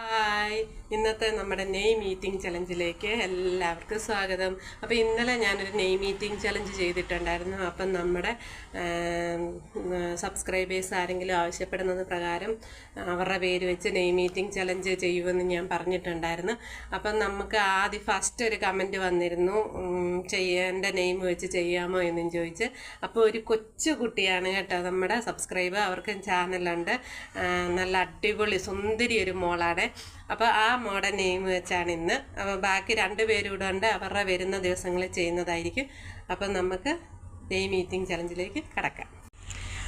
Hi, ഇന്നത്തെ നമ്മുടെ name meeting ചലഞ്ചിലേക്ക് എല്ലാവർക്കും സ്വാഗതം. അപ്പോൾ ഇന്നലെ ഞാനൊരു നെയിം മീറ്റിംഗ് ചലഞ്ച് ചെയ്തിട്ടുണ്ടായിരുന്നു. അപ്പം നമ്മുടെ സബ്സ്ക്രൈബേഴ്സ് ആരെങ്കിലും ആവശ്യപ്പെടുന്നത് പ്രകാരം അവരുടെ പേര് വെച്ച് നെയിം മീറ്റിംഗ് ചലഞ്ച് ചെയ്യുമെന്ന് ഞാൻ പറഞ്ഞിട്ടുണ്ടായിരുന്നു. അപ്പം നമുക്ക് ആദ്യം ഫസ്റ്റ് ഒരു കമൻറ്റ് വന്നിരുന്നു, എൻ്റെ നെയിം വെച്ച് ചെയ്യാമോ എന്നും ചോദിച്ച്. അപ്പോൾ ഒരു കൊച്ചു കുട്ടിയാണ് കേട്ടോ നമ്മുടെ സബ്സ്ക്രൈബർ, അവർക്ക് ചാനലുണ്ട്, നല്ല അടിപൊളി സുന്ദരി ഒരു മോളാണ്. അപ്പോൾ ആ മോഡൽ നെയിം വെച്ചാണ് ഇന്ന്. അപ്പോൾ ബാക്കി 2 പേരും ഇവിടെ ഉണ്ട്, അവരുടെ വരുന്ന ദിവസങ്ങളിൽ ചെയ്യുന്നതായിരിക്കും. അപ്പം നമുക്ക് നെയിം മീറ്റിംഗ് ചലഞ്ചിലേക്ക് കടക്കാം.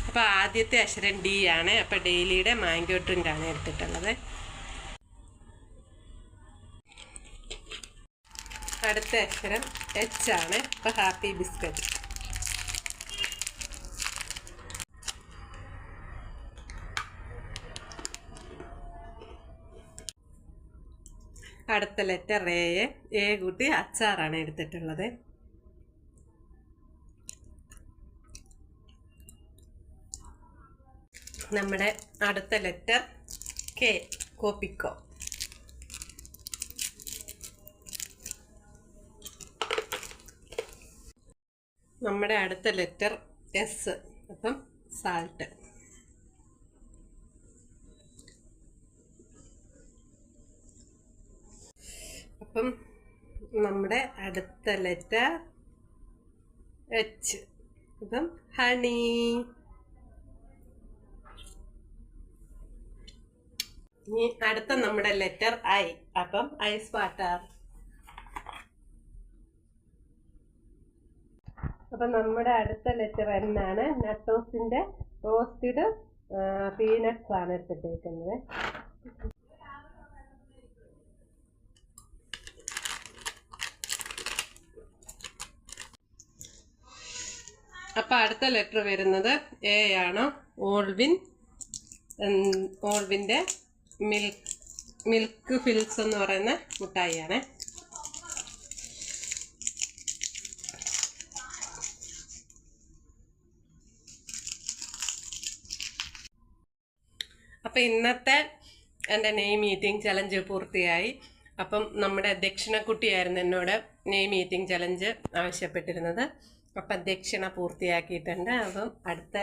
അപ്പോൾ ആദ്യത്തെ അക്ഷരം ഡി ആണ്. അപ്പോൾ ഡെയിലിയുടെ മാംഗോ ട്രിൻ്റാണ് എടുത്തിട്ടുള്ളത്. അടുത്ത അക്ഷരം എച്ച് ആണ്. അപ്പോൾ ഹാപ്പി ബിസ്ക്കറ്റ്. അടുത്ത ലെറ്റർ എ കൂട്ടി അച്ചാറാണ് എടുത്തിട്ടുള്ളത്. നമ്മുടെ അടുത്ത ലെറ്റർ കെ, കോപ്പിക്കോ. നമ്മുടെ അടുത്ത ലെറ്റർ എസ്, അപ്പം സാൾട്ട്. അപ്പം നമ്മുടെ അടുത്ത ലെറ്റർ എച്ച്, അപ്പം ഹണി. ഇനി അടുത്ത നമ്മുടെ ലെറ്റർ ഐ, അപ്പം ഐസ് വാട്ടർ. അപ്പം നമ്മുടെ അടുത്ത ലെറ്റർ എൻ ആണ്. നട്ടോസിന്റെ റോസ്റ്റഡ് പീനട്ട്സ് ആണ് എടുത്തിട്ടേക്കുന്നത്. അപ്പം അടുത്ത ലെറ്റർ വരുന്നത് എ ആണ്. ഓൾവിൻ്റെ മിൽക്ക് ഫിൽസ് എന്ന് പറയുന്ന മിഠായിയാണ്. അപ്പം ഇന്നത്തെ എൻ്റെ നെയിം മീറ്റിംഗ് ചലഞ്ച് പൂർത്തിയായി. അപ്പം നമ്മുടെ ദക്ഷിണക്കുട്ടിയായിരുന്നു എന്നോട് നെയിം മീറ്റിംഗ് ചലഞ്ച് ആവശ്യപ്പെട്ടിരുന്നത്. അപ്പം ദക്ഷിണ പൂർത്തിയാക്കിയിട്ടുണ്ട്. അപ്പം അടുത്ത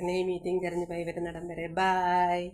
നെയിം മീറ്റിംഗ് ചലഞ്ച് വരുന്നിടം വരെ ബായ്.